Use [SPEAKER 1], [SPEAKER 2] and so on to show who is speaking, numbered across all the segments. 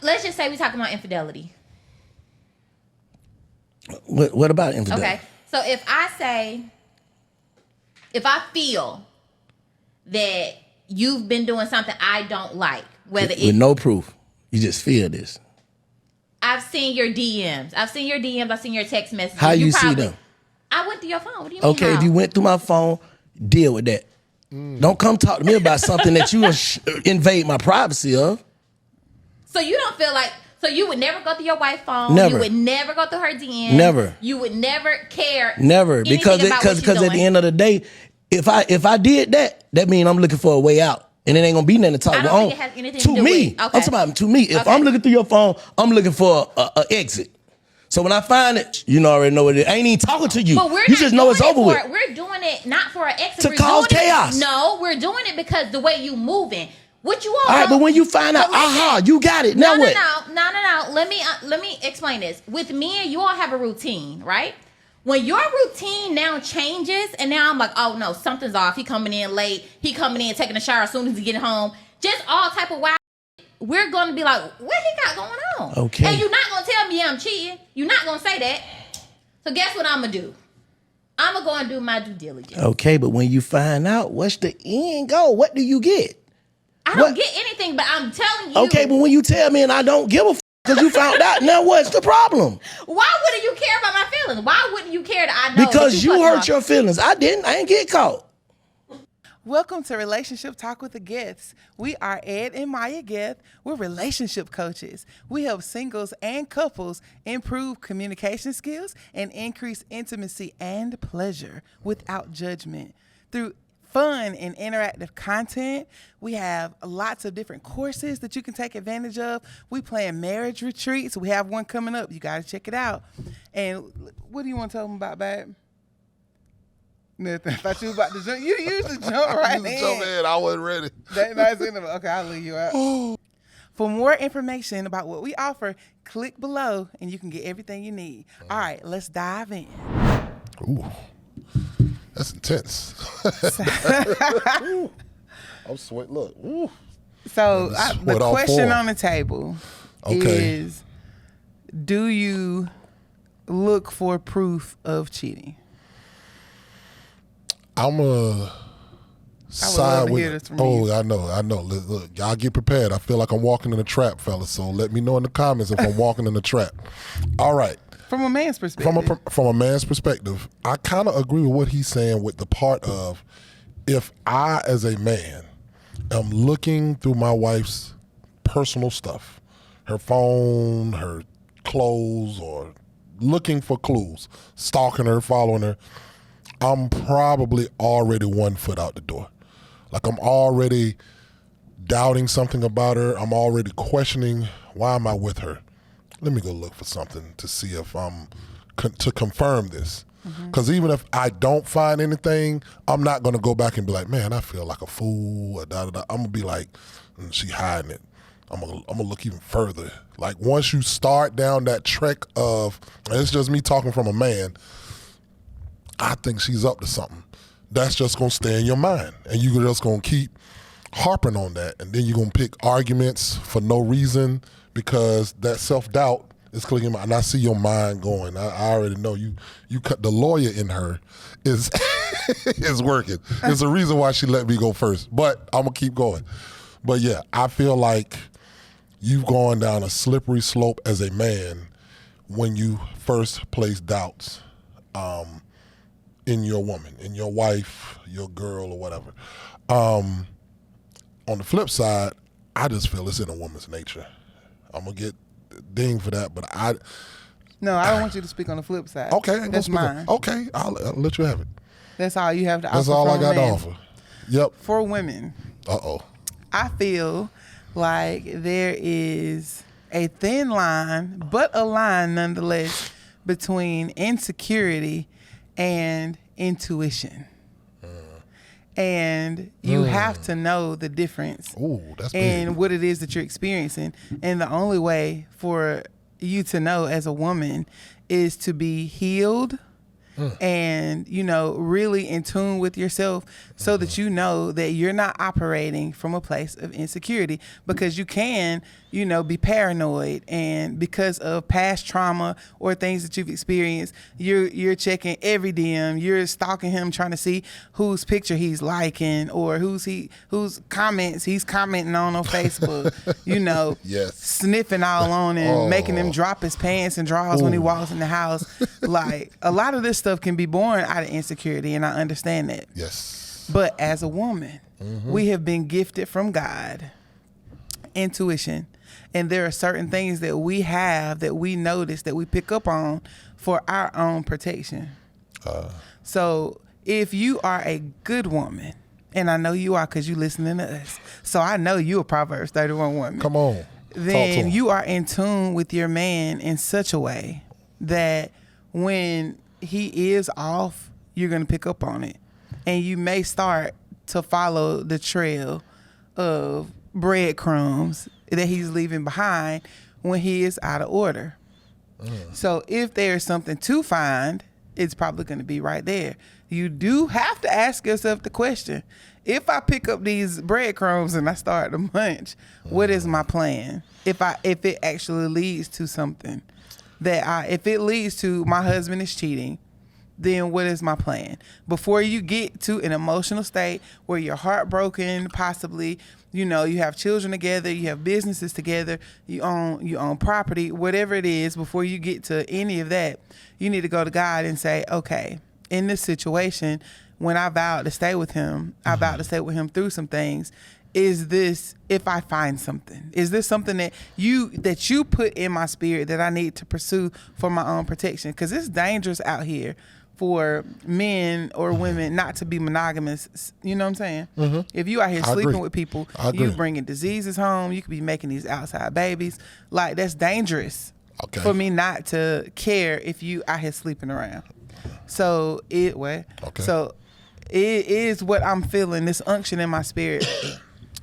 [SPEAKER 1] let's just say we're talking about infidelity.
[SPEAKER 2] What about infidelity?
[SPEAKER 1] Okay, so if I feel that you've been doing something I don't like, whether it's...
[SPEAKER 2] With no proof. You just feel this.
[SPEAKER 1] I've seen your DMs. I've seen your text messages.
[SPEAKER 2] How you see them?
[SPEAKER 1] I went through your phone. What do you mean?
[SPEAKER 2] Okay, if you went through my phone, deal with that. Don't come talk to me about something that you invade my privacy of.
[SPEAKER 1] So you don't feel like... So you would never go through your wife's phone.
[SPEAKER 2] Never.
[SPEAKER 1] You would never go through her DMs.
[SPEAKER 2] Never.
[SPEAKER 1] You would never care.
[SPEAKER 2] Never, because at the end of the day, if I did that, that means I'm looking for a way out, and it ain't gonna be nothing to talk about.
[SPEAKER 1] I don't think it has anything to do
[SPEAKER 2] me.
[SPEAKER 1] with. Okay.
[SPEAKER 2] I'm talking about to me. If I'm looking through your phone, I'm looking for a exit. So when I find it, you already know what it is. I ain't even talking to you.
[SPEAKER 1] But
[SPEAKER 2] You just know it's over with.
[SPEAKER 1] We're doing it not for an exit.
[SPEAKER 2] To cause chaos.
[SPEAKER 1] No, we're doing it because the way you moving. What you all?
[SPEAKER 2] All right, but when you find out, you got it. Now what?
[SPEAKER 1] No. Let me explain this. With me and you all have a routine, right? When your routine now changes, and now I'm like, oh no, something's off. He coming in late. He coming in taking a shower as soon as he get home. Just all type of wild. We're gonna be like, what he got going on?
[SPEAKER 2] Okay.
[SPEAKER 1] And you're not gonna tell me I'm cheating. You're not gonna say that. So guess what I'm gonna do? I'm gonna go and do my due diligence.
[SPEAKER 2] Okay, but when you find out, what's the end goal? What do you get?
[SPEAKER 1] I don't get anything, but I'm telling you.
[SPEAKER 2] Okay, but when you tell me and I don't give a because you found out, now what's the problem?
[SPEAKER 1] Why wouldn't you care about my feelings? Why wouldn't you care that I know?
[SPEAKER 2] Because you hurt your feelings. I didn't. I ain't get caught.
[SPEAKER 3] Welcome to Relationship Talk with the Geths. We are Ed and Maya Geth. We're relationship coaches. We help singles and couples improve communication skills and increase intimacy and pleasure without judgment. Through fun and interactive content, we have lots of different courses that you can take advantage of. We plan marriage retreats. We have one coming up. You got to check it out. And what do you want to tell them about, babe? Nothing. I thought you were about to jump. You usually jump right in.
[SPEAKER 4] Jump in. I wasn't ready.
[SPEAKER 3] Okay, I'll leave you out. For more information about what we offer, click below and you can get everything you need. All right, let's dive in.
[SPEAKER 4] Ooh, that's intense. I'm sweating. Look. Ooh.
[SPEAKER 3] So the question on the table is, do you look for proof of cheating?
[SPEAKER 4] I'm a side with. I know. Look, y'all get prepared. I feel like I'm walking in a trap, fellas. So let me know in the comments if I'm walking in a trap. All right.
[SPEAKER 3] From a man's perspective.
[SPEAKER 4] From a man's perspective, I kind of agree with what he's saying with the part of, if I as a man am looking through my wife's personal stuff, her phone, her clothes, or looking for clues, stalking her, following her, I'm probably already 1 foot out the door. Like, I'm already doubting something about her. I'm already questioning, why am I with her? Let me go look for something to see if I'm, to confirm this. Because even if I don't find anything, I'm not going to go back and be like, man, I feel like a fool. I'm going to be like, she hiding it. I'm gonna look even further. Like, once you start down that trek of, and it's just me talking from a man, I think she's up to something. That's just gonna stay in your mind, and you're just gonna keep harping on that, and then you're gonna pick arguments for no reason because that self-doubt is clicking. And I see your mind going. I already know you cut the lawyer in her is is working. There's a reason why she let me go first, but I'm gonna keep going. But yeah, I feel like you've gone down a slippery slope as a man when you first place doubts in your woman, in your wife, your girl, or whatever. On the flip side, I just feel it's in a woman's nature. I'm gonna get dinged for that, but
[SPEAKER 3] No, I don't want you to speak on the flip side.
[SPEAKER 4] Okay,
[SPEAKER 3] that's mine.
[SPEAKER 4] Okay, I'll let you have it.
[SPEAKER 3] That's all you have to offer.
[SPEAKER 4] That's all I got to offer. Yep.
[SPEAKER 3] For women. I feel like there is a thin line, but a line nonetheless, between insecurity and intuition. And you have to know the difference in what it is that you're experiencing. And the only way for you to know as a woman is to be healed and, really in tune with yourself so that you know that you're not operating from a place of insecurity, because you can be paranoid, and because of past trauma or things that you've experienced, you're checking every DM, you're stalking him, trying to see whose picture he's liking or whose comments he's commenting on Facebook,
[SPEAKER 4] Yes.
[SPEAKER 3] sniffing all on him, making him drop his pants and drawers when he walks in the house. Like, a lot of this stuff can be born out of insecurity, and I understand that.
[SPEAKER 4] Yes.
[SPEAKER 3] But as a woman, we have been gifted from God intuition, and there are certain things that we have that we notice, that we pick up on for our own protection. So if you are a good woman, and I know you are because you listening to us, so I know you a Proverbs 31 woman.
[SPEAKER 4] Come on.
[SPEAKER 3] Then you are in tune with your man in such a way that when he is off, you're going to pick up on it. And you may start to follow the trail of breadcrumbs that he's leaving behind when he is out of order. So if there's something to find, it's probably going to be right there. You do have to ask yourself the question, if I pick up these breadcrumbs and I start to munch, what is my plan? If it actually leads to something if it leads to my husband is cheating, then what is my plan? Before you get to an emotional state where you're heartbroken, possibly, you have children together, you have businesses together, you own property, whatever it is, before you get to any of that, you need to go to God and say, okay, in this situation, when I vowed to stay with him, I vowed to stay with him through some things. Is this, if I find something, is this something that you put in my spirit that I need to pursue for my own protection? Because it's dangerous out here for men or women not to be monogamous. You know what I'm saying? If you out here sleeping with people, you bringing diseases home. You could be making these outside babies. Like, that's dangerous for me not to care if you out here sleeping around. So it is what I'm feeling, this unction in my spirit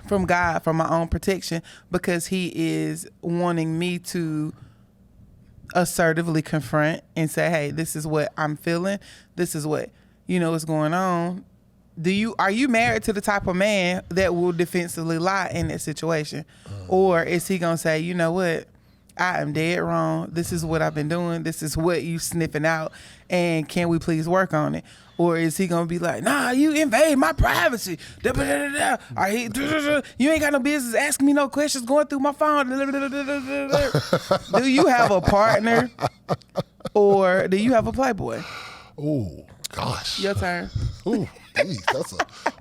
[SPEAKER 3] from God for my own protection, because he is wanting me to assertively confront and say, hey, this is what I'm feeling. This is what, is going on. Are you married to the type of man that will defensively lie in that situation? Or is he going to say, you know what? I am dead wrong. This is what I've been doing. This is what you sniffing out. And can we please work on it? Or is he going to be like, nah, you invade my privacy. You ain't got no business asking me no questions going through my phone. Do you have a partner or do you have a playboy?
[SPEAKER 4] Oh, gosh.
[SPEAKER 3] Your turn.
[SPEAKER 4] Ooh, geez,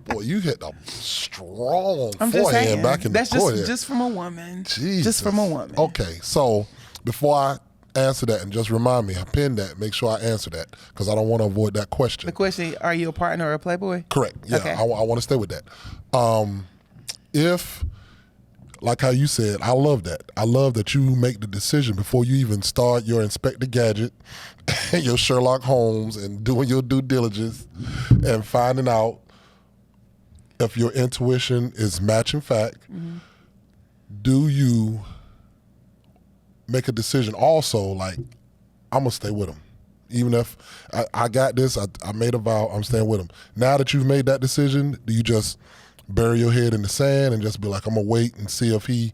[SPEAKER 4] boy, you hit a strong
[SPEAKER 3] I'm just
[SPEAKER 4] forehand
[SPEAKER 3] saying,
[SPEAKER 4] back in
[SPEAKER 3] that's
[SPEAKER 4] the forehead.
[SPEAKER 3] just from a woman.
[SPEAKER 4] Jesus.
[SPEAKER 3] Just from a woman.
[SPEAKER 4] Okay, so before I answer that, and just remind me, I pinned that, make sure I answer that, because I don't want to avoid that question.
[SPEAKER 3] The question, are you a partner or a playboy?
[SPEAKER 4] Correct. Yeah,
[SPEAKER 3] okay.
[SPEAKER 4] I want to stay with that. If, like how you said, I love that. I love that you make the decision before you even start your Inspector Gadget, your Sherlock Holmes, and doing your due diligence and finding out if your intuition is matching fact. Do you make a decision also, like, I'm going to stay with him? Even if I got this, I made a vow, I'm staying with him. Now that you've made that decision, do you just bury your head in the sand and just be like, I'm going to wait and see if he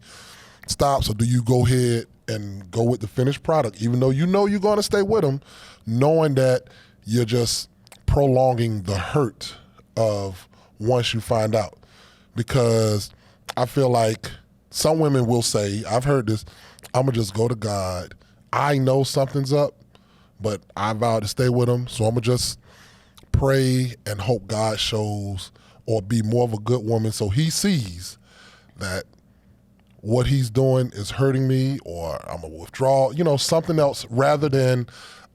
[SPEAKER 4] stops? Or do you go ahead and go with the finished product, even though you know you're going to stay with him, knowing that you're just prolonging the hurt of once you find out? Because I feel like some women will say, I've heard this, I'm going to just go to God. I know something's up, but I vowed to stay with him, so I'm going to just pray and hope God shows, or be more of a good woman so he sees that what he's doing is hurting me, or I'm going to withdraw, something else, rather than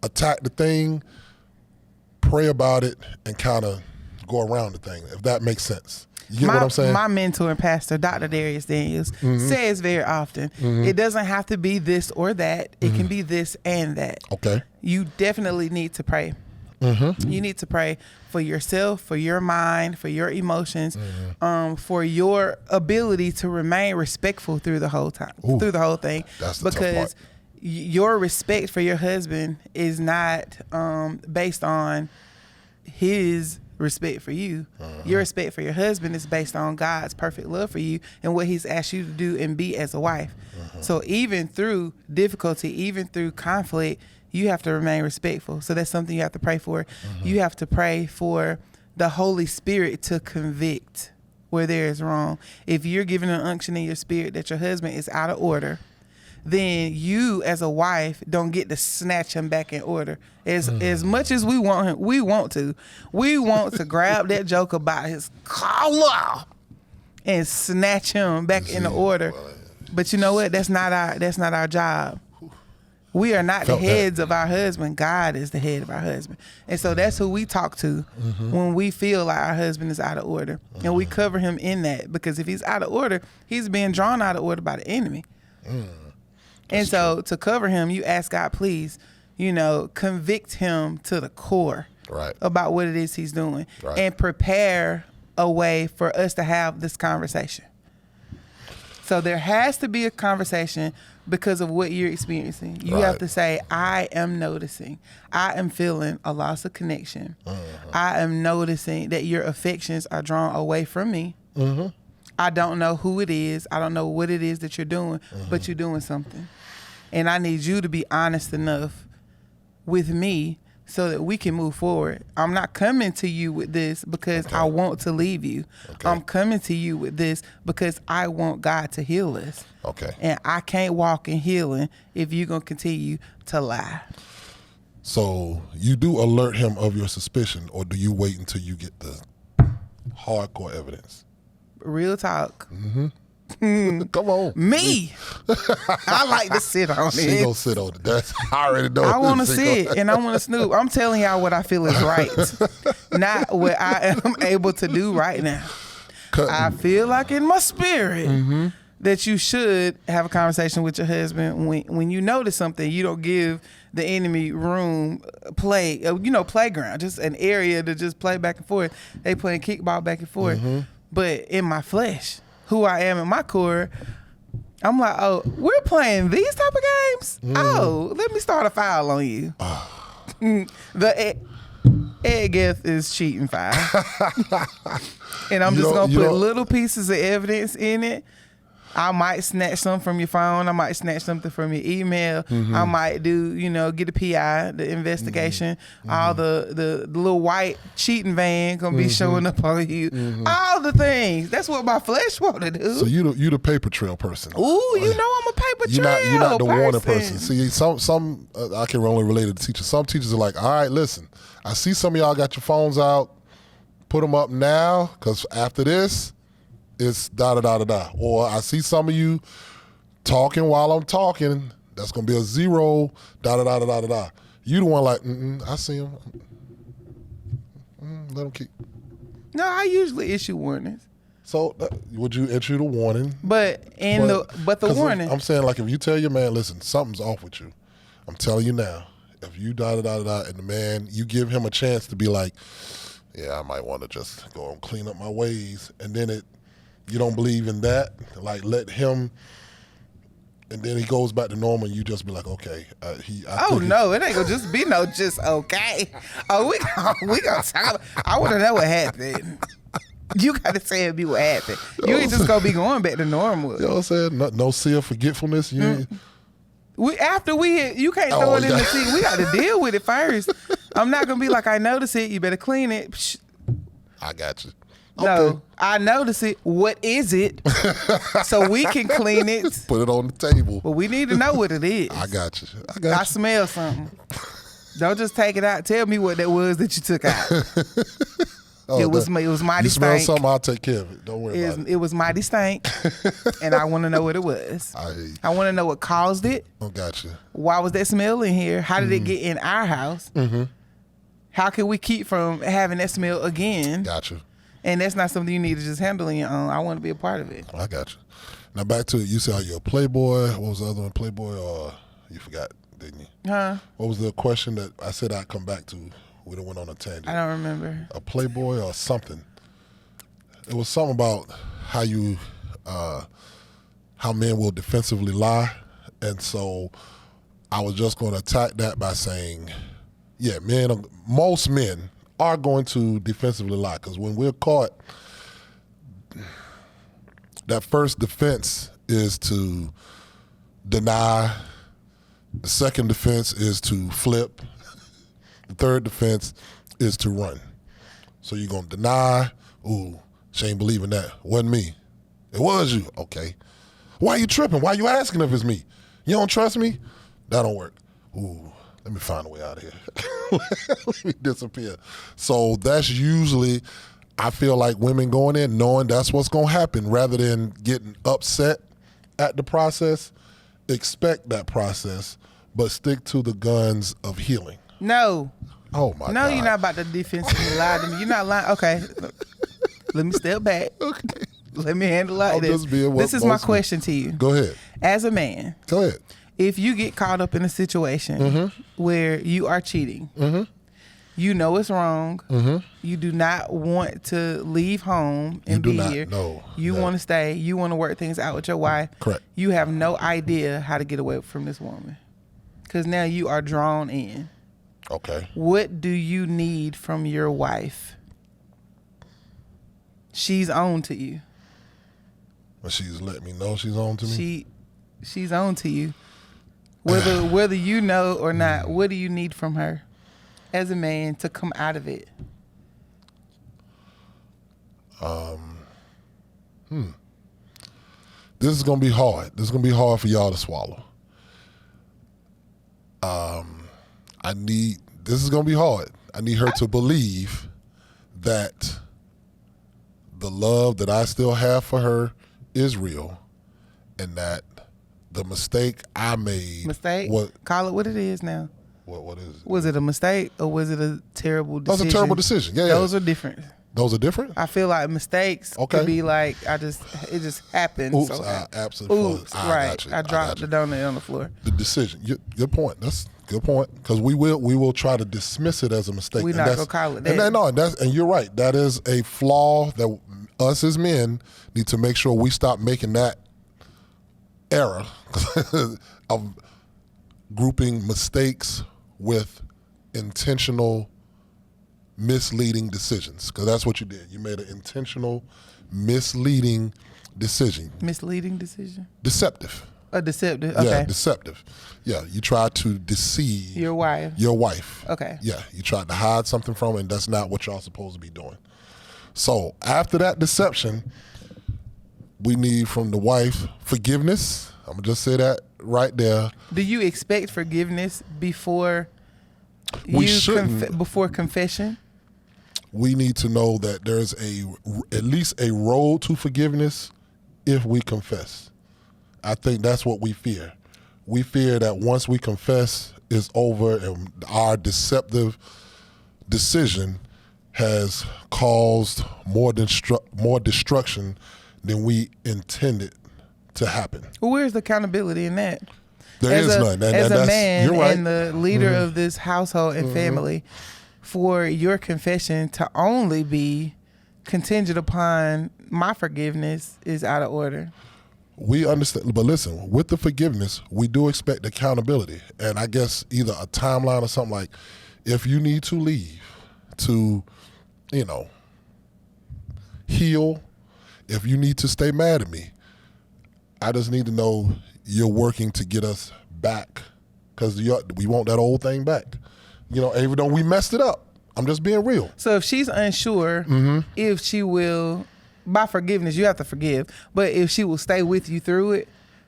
[SPEAKER 4] attack the thing, pray about it, and kind of go around the thing, if that makes sense. You get what I'm saying? My
[SPEAKER 3] mentor and pastor, Dr. Darius Daniels, says very often, it doesn't have to be this or that. It can be this and that.
[SPEAKER 4] Okay.
[SPEAKER 3] You definitely need to pray. You need to pray for yourself, for your mind, for your emotions, for your ability to remain respectful through the whole time, through the whole thing.
[SPEAKER 4] That's the tough part.
[SPEAKER 3] Your respect for your husband is not based on his respect for you. Your respect for your husband is based on God's perfect love for you and what he's asked you to do and be as a wife. So even through difficulty, even through conflict, you have to remain respectful. So that's something you have to pray for. You have to pray for the Holy Spirit to convict where there is wrong. If you're given an unction in your spirit that your husband is out of order, then you as a wife don't get to snatch him back in order. As much as we want him, we want to grab that joker by his collar and snatch him back into order. But you know what? That's not our job. We are not the heads of our husband. God is the head of our husband. And so that's who we talk to when we feel like our husband is out of order. And we cover him in that, because if he's out of order, he's being drawn out of order by the enemy. And so to cover him, you ask God, please, convict him to the core about what it is he's doing and prepare a way for us to have this conversation. So there has to be a conversation because of what you're experiencing. You have to say, I am noticing. I am feeling a loss of connection. I am noticing that your affections are drawn away from me. I don't know who it is. I don't know what it is that you're doing, but you're doing something. And I need you to be honest enough with me so that we can move forward. I'm not coming to you with this because I want to leave you. I'm coming to you with this because I want God to heal us. And I can't walk in healing if you're going to continue to lie.
[SPEAKER 4] So you do alert him of your suspicion, or do you wait until you get the hardcore evidence?
[SPEAKER 3] Real talk.
[SPEAKER 4] Come on.
[SPEAKER 3] Me. I like to sit on it.
[SPEAKER 4] She gonna sit on it. I already know.
[SPEAKER 3] I want to sit and I want to snoop. I'm telling y'all what I feel is right, not what I am able to do right now. I feel like in my spirit that you should have a conversation with your husband when you notice something. You don't give the enemy room, playground, just an area to just play back and forth. They playing kickball back and forth. But in my flesh, who I am in my core, I'm like, oh, we're playing these type of games? Oh, let me start a foul on you. The Ed Geths is cheating foul. And I'm just going to put little pieces of evidence in it. I might snatch something from your phone. I might snatch something from your email. I might do, get a PI, the investigation. All the little white cheating van gonna be showing up on you. All the things. That's what my flesh want to do.
[SPEAKER 4] So you the paper trail person.
[SPEAKER 3] Ooh, I'm a paper trail.
[SPEAKER 4] You're not the warning person. See, some I can only relate to the teachers. Some teachers are like, all right, listen, I see some of y'all got your phones out. Put them up now, because after this, it's da-da-da-da-da. Or I see some of you talking while I'm talking. That's going to be a 0, da-da-da-da-da-da. You the one like, I see him. Let him keep.
[SPEAKER 3] No, I usually issue warnings.
[SPEAKER 4] So would you issue the warning?
[SPEAKER 3] But the warning.
[SPEAKER 4] I'm saying, like, if you tell your man, listen, something's off with you. I'm telling you now. If you da-da-da-da-da, and the man, you give him a chance to be like, yeah, I might want to just go and clean up my ways. And then you don't believe in that, like let him, and then he goes back to normal, and you just be like, okay.
[SPEAKER 3] No, it ain't gonna just be just okay. Oh, we gonna talk about, I want to know what happened. You gotta say me what happened. You ain't just gonna be going back to normal.
[SPEAKER 4] You know what I'm saying? No sea of forgetfulness. You
[SPEAKER 3] can't throw it in the sea. We got to deal with it first. I'm not gonna be like, I notice it. You better clean it. Psh.
[SPEAKER 4] I got you.
[SPEAKER 3] No,
[SPEAKER 4] Okay.
[SPEAKER 3] I notice it. What is it? So we can clean it.
[SPEAKER 4] Put it on the table.
[SPEAKER 3] But we need to know what it is.
[SPEAKER 4] I got you.
[SPEAKER 3] I smell something. Don't just take it out. Tell me what that was that you took out. It was mighty
[SPEAKER 4] you smell
[SPEAKER 3] stank.
[SPEAKER 4] something, I'll take care of it. Don't worry about it.
[SPEAKER 3] It was mighty stank, and I want to know what it was. I want to know what caused it.
[SPEAKER 4] Oh, gotcha.
[SPEAKER 3] Why was that smell in here? How did it get in our house? How can we keep from having that smell again?
[SPEAKER 4] Gotcha.
[SPEAKER 3] And that's not something you need to just handle on your own. I want to be a part of it.
[SPEAKER 4] I got you. Now back to it. You said you're a playboy. What was the other one? Playboy, or you forgot, didn't you?
[SPEAKER 3] Huh?
[SPEAKER 4] What was the question that I said I'd come back to? We done went on a tangent.
[SPEAKER 3] I don't remember.
[SPEAKER 4] A playboy or something. It was something about how how men will defensively lie. And so I was just going to attack that by saying, yeah, most men are going to defensively lie. Because when we're caught, that first defense is to deny. The second defense is to flip. The third defense is to run. So you're going to deny. Ooh, she ain't believing that. Wasn't me. It was you. Okay. Why are you tripping? Why are you asking if it's me? You don't trust me? That don't work. Ooh, let me find a way out of here. Let me disappear. So that's usually, I feel like women going in knowing that's what's going to happen rather than getting upset at the process. Expect that process, but stick to the guns of healing.
[SPEAKER 3] No.
[SPEAKER 4] Oh, my God.
[SPEAKER 3] No, you're not about to defensively lie to me. You're not lying. Okay. Let me step back.
[SPEAKER 4] Okay.
[SPEAKER 3] Let me handle it like this. This is my question to you.
[SPEAKER 4] Go ahead.
[SPEAKER 3] As a man.
[SPEAKER 4] Go ahead.
[SPEAKER 3] If you get caught up in a situation where you are cheating, you know it's wrong, you do not want to leave home and be here.
[SPEAKER 4] No.
[SPEAKER 3] You want to stay. You want to work things out with your wife.
[SPEAKER 4] Correct.
[SPEAKER 3] You have no idea how to get away from this woman because now you are drawn in.
[SPEAKER 4] Okay.
[SPEAKER 3] What do you need from your wife? She's on to you.
[SPEAKER 4] Well, she's letting me know she's on to me?
[SPEAKER 3] She's on to you. Whether you know or not, what do you need from her as a man to come out of it?
[SPEAKER 4] This is going to be hard. This is going to be hard for y'all to swallow. This is going to be hard. I need her to believe that the love that I still have for her is real and that the mistake I made.
[SPEAKER 3] Mistake? Call it what it is now.
[SPEAKER 4] What is it?
[SPEAKER 3] Was it a mistake or was it a terrible decision?
[SPEAKER 4] That was a terrible decision. Yeah.
[SPEAKER 3] Those are different.
[SPEAKER 4] Those are different?
[SPEAKER 3] I feel like mistakes could be like, it just happened.
[SPEAKER 4] Oops,
[SPEAKER 3] so
[SPEAKER 4] I absolutely.
[SPEAKER 3] Oops, right. I dropped the donut on the floor.
[SPEAKER 4] The decision. Good point. That's a good point. Because we will try to dismiss it as a mistake.
[SPEAKER 3] We're not going to call it that.
[SPEAKER 4] And you're right. That is a flaw that us as men need to make sure we stop making that error of grouping mistakes with intentional misleading decisions, because that's what you did. You made an intentional misleading decision.
[SPEAKER 3] Misleading decision?
[SPEAKER 4] Deceptive.
[SPEAKER 3] A deceptive, okay.
[SPEAKER 4] Yeah, deceptive. Yeah, you tried to deceive
[SPEAKER 3] your wife. Okay.
[SPEAKER 4] Yeah, you tried to hide something from her, and that's not what y'all supposed to be doing. So after that deception, we need from the wife forgiveness. I'm going to just say that right there.
[SPEAKER 3] Do you expect forgiveness before before confession?
[SPEAKER 4] We need to know that there's at least a road to forgiveness if we confess. I think that's what we fear. We fear that once we confess, it's over and our deceptive decision has caused more destruction than we intended to happen.
[SPEAKER 3] Well, where's the accountability in that?
[SPEAKER 4] There is none.
[SPEAKER 3] As a man and the leader of this household and family, for your confession to only be contingent upon my forgiveness is out of order.
[SPEAKER 4] We understand, but listen, with the forgiveness, we do expect accountability. And I guess either a timeline or something like, if you need to leave to, heal, if you need to stay mad at me, I just need to know you're working to get us back, because we want that old thing back. Even though we messed it up. I'm just being real.
[SPEAKER 3] So if she's unsure if she will, by forgiveness, you have to forgive, but if she will stay with you through it,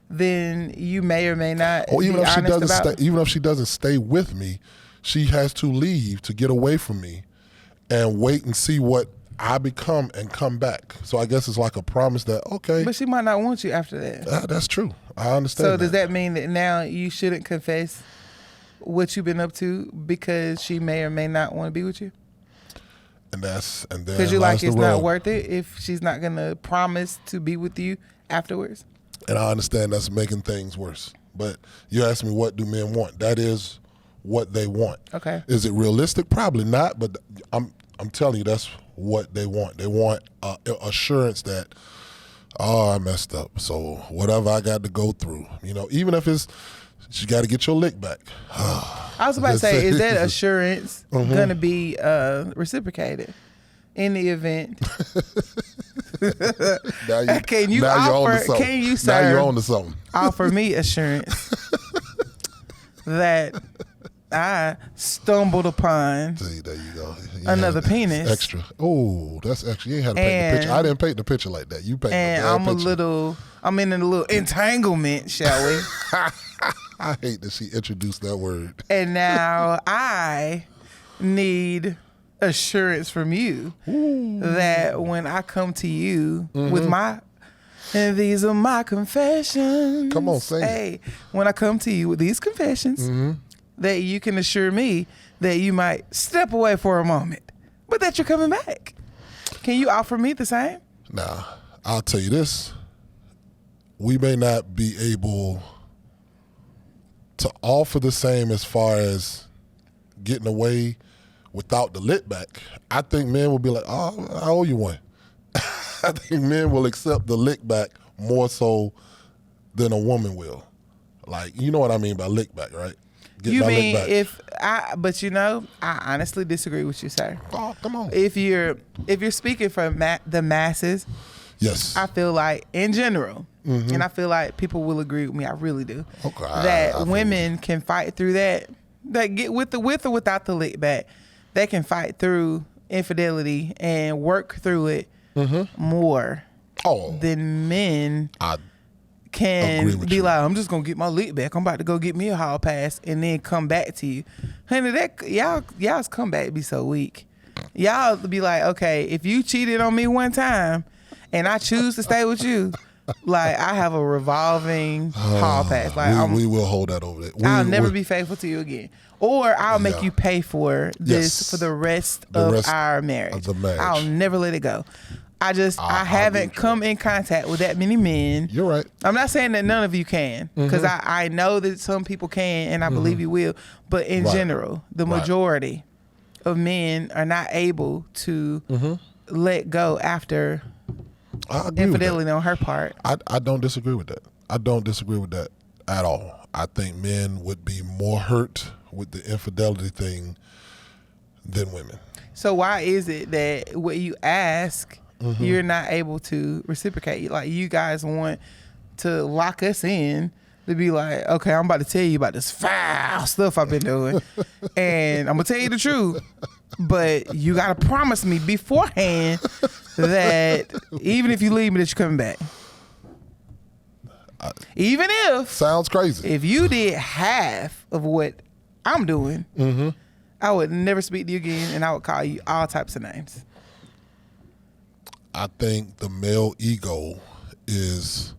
[SPEAKER 3] then you may or may not
[SPEAKER 4] even if she doesn't stay with me, she has to leave to get away from me and wait and see what I become and come back. So I guess it's like a promise that, okay.
[SPEAKER 3] But she might not want you after that.
[SPEAKER 4] That's true. I understand.
[SPEAKER 3] So does that mean that now you shouldn't confess what you've been up to because she may or may not want to be with you?
[SPEAKER 4] And then
[SPEAKER 3] because you're like, it's not worth it if she's not going to promise to be with you afterwards?
[SPEAKER 4] And I understand that's making things worse. But you asked me, what do men want? That is what they want.
[SPEAKER 3] Okay.
[SPEAKER 4] Is it realistic? Probably not, but I'm telling you, that's what they want. They want assurance that, I messed up. So whatever I got to go through, even if it's, you got to get your lick back.
[SPEAKER 3] I was about to say, is that assurance gonna be reciprocated in the event? Can you offer? Can you, sir?
[SPEAKER 4] Now you're on to something.
[SPEAKER 3] Offer me assurance that I stumbled upon
[SPEAKER 4] See, there you go.
[SPEAKER 3] another penis.
[SPEAKER 4] Extra. Oh, that's extra. You ain't had to paint the picture. I didn't paint the picture like that. You painted
[SPEAKER 3] And
[SPEAKER 4] the picture.
[SPEAKER 3] I'm in a little entanglement, shall we?
[SPEAKER 4] I hate that she introduced that word.
[SPEAKER 3] And now I need assurance from you that when I come to you with and these are my confessions.
[SPEAKER 4] Come on, say it.
[SPEAKER 3] When I come to you with these confessions, that you can assure me that you might step away for a moment, but that you're coming back. Can you offer me the same?
[SPEAKER 4] Nah, I'll tell you this. We may not be able to offer the same as far as getting away without the lick back. I think men will be like, oh, I owe you one. I think men will accept the lick back more so than a woman will. Like, you know what I mean by lick back, right?
[SPEAKER 3] You mean but I honestly disagree with you, sir.
[SPEAKER 4] Oh, come on.
[SPEAKER 3] If you're speaking for the masses,
[SPEAKER 4] yes,
[SPEAKER 3] I feel like in general, and I feel like people will agree with me. I really do.
[SPEAKER 4] Okay,
[SPEAKER 3] that women can fight through that. That get with or without the lick back, they can fight through infidelity and work through it more than men. Can be like, I'm just gonna get my lick back. I'm about to go get me a hall pass and then come back to you. Honey, that y'all's comeback be so weak. Y'all be like, okay, if you cheated on me one time and I choose to stay with you, like I have a revolving hall pass. Like
[SPEAKER 4] we will hold that over there.
[SPEAKER 3] I'll never be faithful to you again. Or I'll make you pay for this for the rest of our marriage. I'll never let it go. I haven't come in contact with that many men.
[SPEAKER 4] You're right.
[SPEAKER 3] I'm not saying that none of you can, because I know that some people can, and I believe you will. But in general, the majority of men are not able to let go after infidelity on her part.
[SPEAKER 4] I don't disagree with that. I don't disagree with that at all. I think men would be more hurt with the infidelity thing than women.
[SPEAKER 3] So why is it that what you ask, you're not able to reciprocate? Like, you guys want to lock us in to be like, okay, I'm about to tell you about this foul stuff I've been doing, and I'm gonna tell you the truth, but you gotta promise me beforehand that even if you leave me, that you're coming back. Even if
[SPEAKER 4] sounds crazy.
[SPEAKER 3] If you did half of what I'm doing, I would never speak to you again, and I would call you all types of names.
[SPEAKER 4] I think the male ego is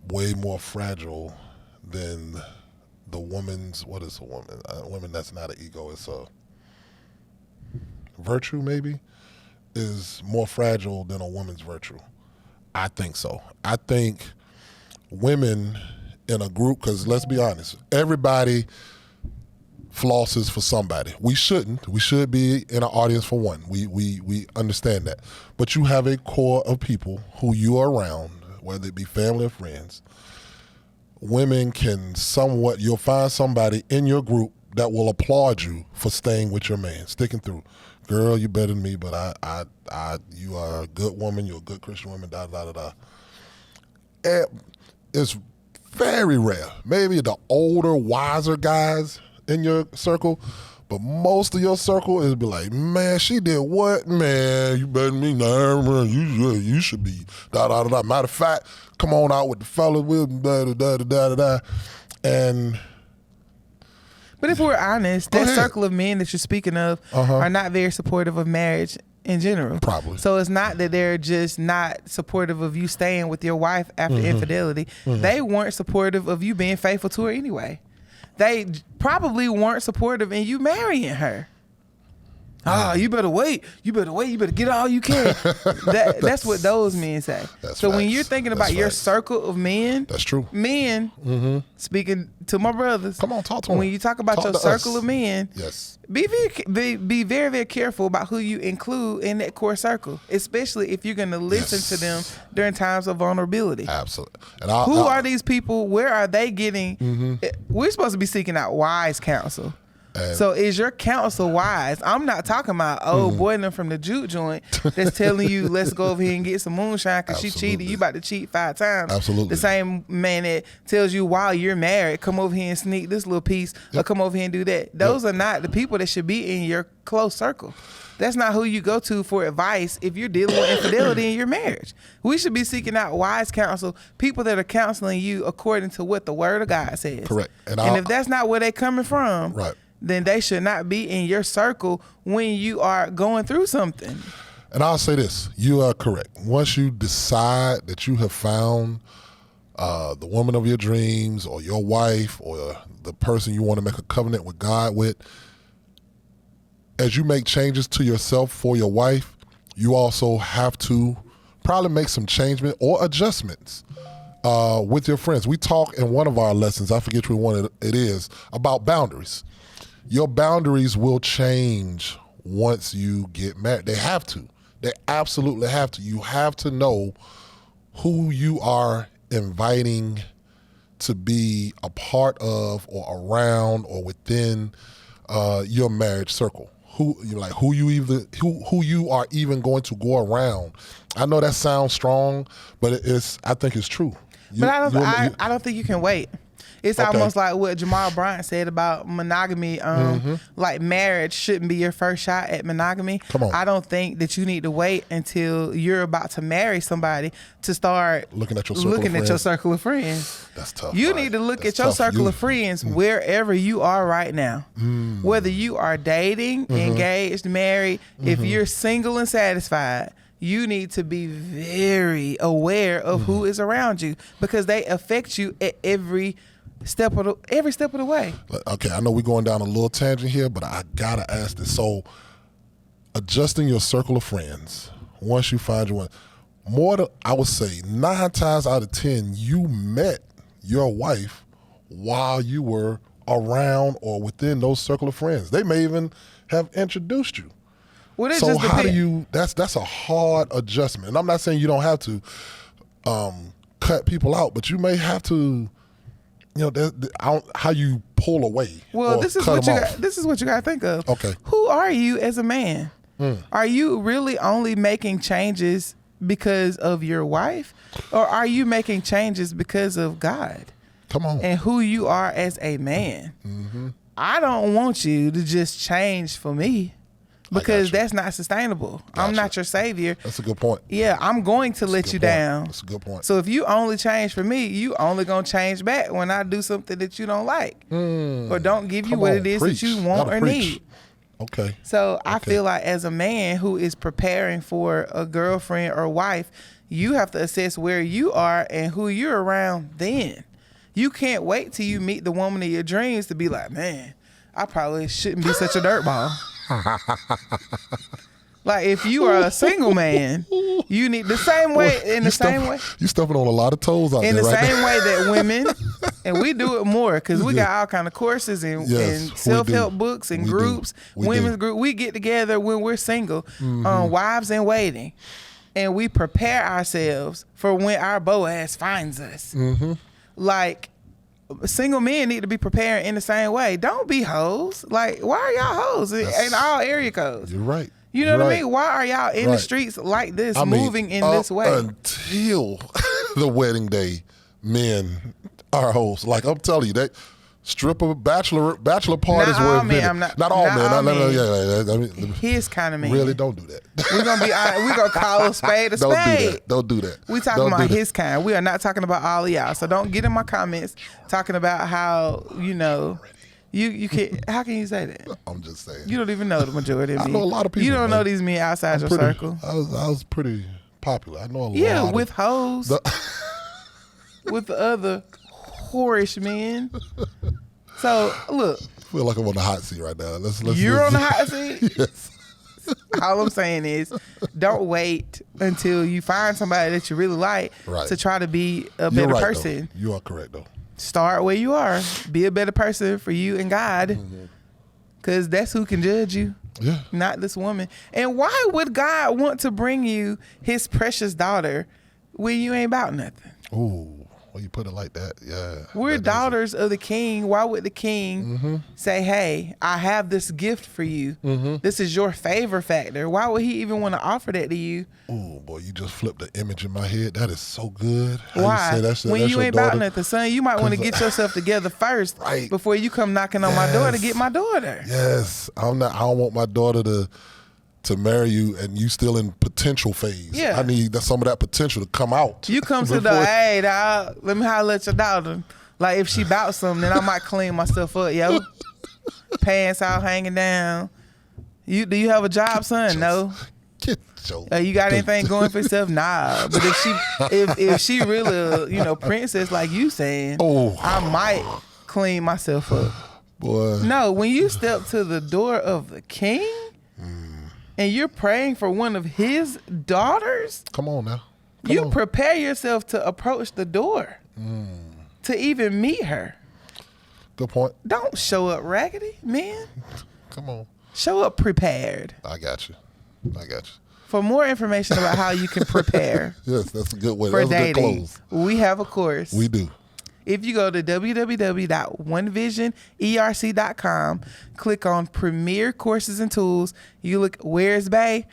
[SPEAKER 4] way more fragile than the woman's. What is a woman? A woman that's not an ego. It's a virtue, maybe, is more fragile than a woman's virtue. I think so. I think women in a group, because let's be honest, everybody flosses for somebody. We shouldn't. We should be in an audience for one. We understand that. But you have a core of people who you are around, whether it be family or friends. Women can you'll find somebody in your group that will applaud you for staying with your man, sticking through. Girl, you better than me, but you are a good woman. You're a good Christian woman, da. And it's very rare. Maybe the older, wiser guys in your circle, but most of your circle is be like, man, she did what? Man, you better than me. Nah, you should be da. Matter of fact, come on out with the fellas with da. And
[SPEAKER 3] but if we're honest, that circle of men that you're speaking of are not very supportive of marriage in general.
[SPEAKER 4] Probably.
[SPEAKER 3] So it's not that they're just not supportive of you staying with your wife after infidelity. They weren't supportive of you being faithful to her anyway. They probably weren't supportive in you marrying her. You better wait. You better wait. You better get all you can. That's what those men say. So when you're thinking about your circle of men,
[SPEAKER 4] that's true.
[SPEAKER 3] Men, speaking to my brothers,
[SPEAKER 4] come on, talk to them.
[SPEAKER 3] When you talk about your circle of men,
[SPEAKER 4] yes,
[SPEAKER 3] be very, very careful about who you include in that core circle, especially if you're going to listen to them during times of vulnerability.
[SPEAKER 4] Absolutely. And
[SPEAKER 3] who are these people? Where are they getting? We're supposed to be seeking out wise counsel. So is your counsel wise? I'm not talking about boy them from the juke joint that's telling you let's go over here and get some moonshine because she cheated. You about to cheat 5 times.
[SPEAKER 4] Absolutely.
[SPEAKER 3] The same man that tells you while you're married, come over here and sneak this little piece or come over here and do that. Those are not the people that should be in your close circle. That's not who you go to for advice if you're dealing with infidelity in your marriage. We should be seeking out wise counsel, people that are counseling you according to what the word of God says.
[SPEAKER 4] Correct.
[SPEAKER 3] And if that's not where they're coming from, then they should not be in your circle when you are going through something.
[SPEAKER 4] And I'll say this, you are correct. Once you decide that you have found the woman of your dreams or your wife or the person you want to make a covenant with God with, as you make changes to yourself for your wife, you also have to probably make some changement or adjustments with your friends. We talk in one of our lessons, I forget which one it is, about boundaries. Your boundaries will change once you get married. They have to. They absolutely have to. You have to know who you are inviting to be a part of or around or within your marriage circle. Who you are even going to go around. I know that sounds strong, but I think it's true.
[SPEAKER 3] I don't think you can wait. It's almost like what Jamal Bryant said about monogamy. Like marriage shouldn't be your first shot at monogamy.
[SPEAKER 4] Come on.
[SPEAKER 3] I don't think that you need to wait until you're about to marry somebody to start
[SPEAKER 4] looking at your
[SPEAKER 3] circle of friends.
[SPEAKER 4] That's tough.
[SPEAKER 3] You need to look at your circle of friends wherever you are right now. Whether you are dating, engaged, married, if you're single and satisfied, you need to be very aware of who is around you because they affect you at every step of the way.
[SPEAKER 4] Okay, I know we're going down a little tangent here, but I gotta ask this. So, adjusting your circle of friends once you find your one, I would say 9 times out of 10, you met your wife while you were around or within those circle of friends. They may even have introduced you.
[SPEAKER 3] Well,
[SPEAKER 4] so how do you? That's a hard adjustment. And I'm not saying you don't have to cut people out, but you may have to. How you pull away.
[SPEAKER 3] Well, this is what you got to think of.
[SPEAKER 4] Okay.
[SPEAKER 3] Who are you as a man? Are you really only making changes because of your wife, or are you making changes because of God?
[SPEAKER 4] Come on.
[SPEAKER 3] And who you are as a man. I don't want you to just change for me. Because that's not sustainable. I'm not your savior.
[SPEAKER 4] That's a good point.
[SPEAKER 3] Yeah, I'm going to let you down.
[SPEAKER 4] That's a good point.
[SPEAKER 3] So if you only change for me, you only going to change back when I do something that you don't like. Or don't give you what it is that you want or need.
[SPEAKER 4] Okay.
[SPEAKER 3] So I feel like as a man who is preparing for a girlfriend or wife, you have to assess where you are and who you're around then. You can't wait till you meet the woman of your dreams to be like, man, I probably shouldn't be such a dirtball. Like if you are a single man, you need the same way.
[SPEAKER 4] You stepping on a lot of toes out there.
[SPEAKER 3] In the
[SPEAKER 4] right
[SPEAKER 3] same
[SPEAKER 4] now.
[SPEAKER 3] way that women, and we do it more because we got all kind of courses and self-help books and groups, women's group. We get together when we're single, wives in waiting, and we prepare ourselves for when our Boaz finds us. Like. Single men need to be preparing in the same way. Don't be hoes. Like, why are y'all hoes in all area codes?
[SPEAKER 4] You're right.
[SPEAKER 3] You know what I mean? Why are y'all in the streets like this, moving in this way?
[SPEAKER 4] Until the wedding day, men are hoes. Like, I'm telling you, that stripper bachelor parties were invented. Not all men.
[SPEAKER 3] His kind of men.
[SPEAKER 4] Really, don't do that.
[SPEAKER 3] We're gonna call a spade a spade.
[SPEAKER 4] Don't do that.
[SPEAKER 3] We talking about his kind. We are not talking about all of y'all. So don't get in my comments talking about how you can. How can you say that?
[SPEAKER 4] I'm just saying.
[SPEAKER 3] You don't even know the majority of men.
[SPEAKER 4] I know a lot of people.
[SPEAKER 3] You don't know these men outside your circle.
[SPEAKER 4] I was pretty popular. I know a lot.
[SPEAKER 3] Yeah, with hoes. With the other whorish men. So look.
[SPEAKER 4] I feel like I'm on the hot seat right now.
[SPEAKER 3] You're on the hot seat?
[SPEAKER 4] Yes.
[SPEAKER 3] All I'm saying is, don't wait until you find somebody that you really like to try to be a better person.
[SPEAKER 4] Though. You are correct, though.
[SPEAKER 3] Start where you are. Be a better person for you and God, because that's who can judge you.
[SPEAKER 4] Yeah.
[SPEAKER 3] Not this woman. And why would God want to bring you his precious daughter when you ain't about nothing?
[SPEAKER 4] Ooh. Well, you put it like that, yeah.
[SPEAKER 3] We're daughters of the king. Why would the king say, hey, I have this gift for you. This is your favor factor. Why would he even want to offer that to you?
[SPEAKER 4] Oh, boy, you just flipped the image in my head. That is so good.
[SPEAKER 3] Why? When you ain't about nothing, son, you might want to
[SPEAKER 4] Cause
[SPEAKER 3] get yourself together first before you come knocking on my door to get my daughter.
[SPEAKER 4] Yes. I don't want my daughter to marry you and you still in potential phase.
[SPEAKER 3] Yeah.
[SPEAKER 4] I need some of that potential to come out.
[SPEAKER 3] You come to the, hey, dog, let me holler at your daughter. Like, if she bout something, then I might clean myself up, yo. Pants out hanging down. Do you have a job, son? No.
[SPEAKER 4] Get your
[SPEAKER 3] You got anything going for yourself? Nah. But if she really a princess like you saying, I might clean myself up.
[SPEAKER 4] Boy.
[SPEAKER 3] No, when you step to the door of the king and you're praying for one of his daughters,
[SPEAKER 4] come on now.
[SPEAKER 3] You prepare yourself to approach the door to even meet her.
[SPEAKER 4] Good point.
[SPEAKER 3] Don't show up raggedy, man.
[SPEAKER 4] Come on.
[SPEAKER 3] Show up prepared.
[SPEAKER 4] I got you.
[SPEAKER 3] For more information about how you can prepare
[SPEAKER 4] yes, that's a good way.
[SPEAKER 3] for
[SPEAKER 4] That's
[SPEAKER 3] dating,
[SPEAKER 4] a good close.
[SPEAKER 3] we have a course.
[SPEAKER 4] We do.
[SPEAKER 3] If you go to www.onevisionerc.com, click on Premier Courses and Tools, you look, where's Bay?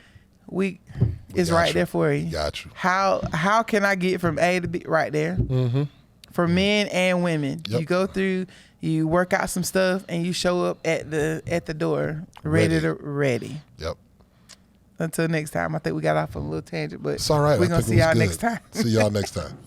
[SPEAKER 3] It's right there for you.
[SPEAKER 4] Got you.
[SPEAKER 3] How can I get from A to B? Right there. For men and women.
[SPEAKER 4] Yep.
[SPEAKER 3] You go through, you work out some stuff, and you show up at the door ready.
[SPEAKER 4] Yep.
[SPEAKER 3] Until next time. I think we got off on a little tangent, but
[SPEAKER 4] it's all right.
[SPEAKER 3] we're going to see y'all next time.
[SPEAKER 4] See y'all next time.